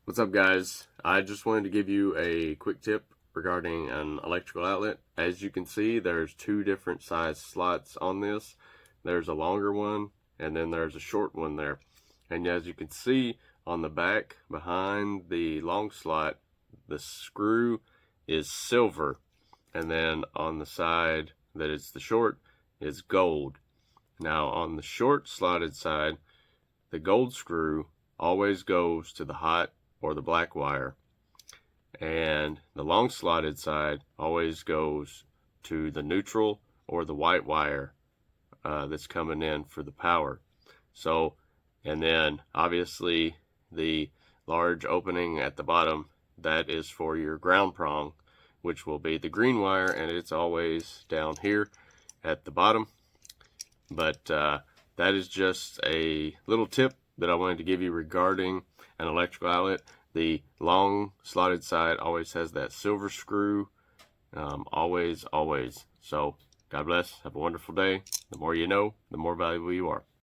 What's up, guys? I just wanted to give you a quick tip regarding an electrical outlet. As you can see, there's two different size slots on this. There's a longer one and then there's a short one there. And as you can see on the back behind the long slot, the screw is silver, and then on the side that is the short is gold. Now on the short slotted side, the gold screw always goes to the hot or the black wire, and the long slotted side always goes to the neutral or the white wire that's coming in for the power. So, and then obviously the large opening at the bottom, that is for your ground prong, which will be the green wire, and it's always down here at the bottom. But that is just a little tip that I wanted to give you regarding an electrical outlet. The long slotted side always has that silver screw, always. So God bless. Have a wonderful day. The more you know, the more valuable you are.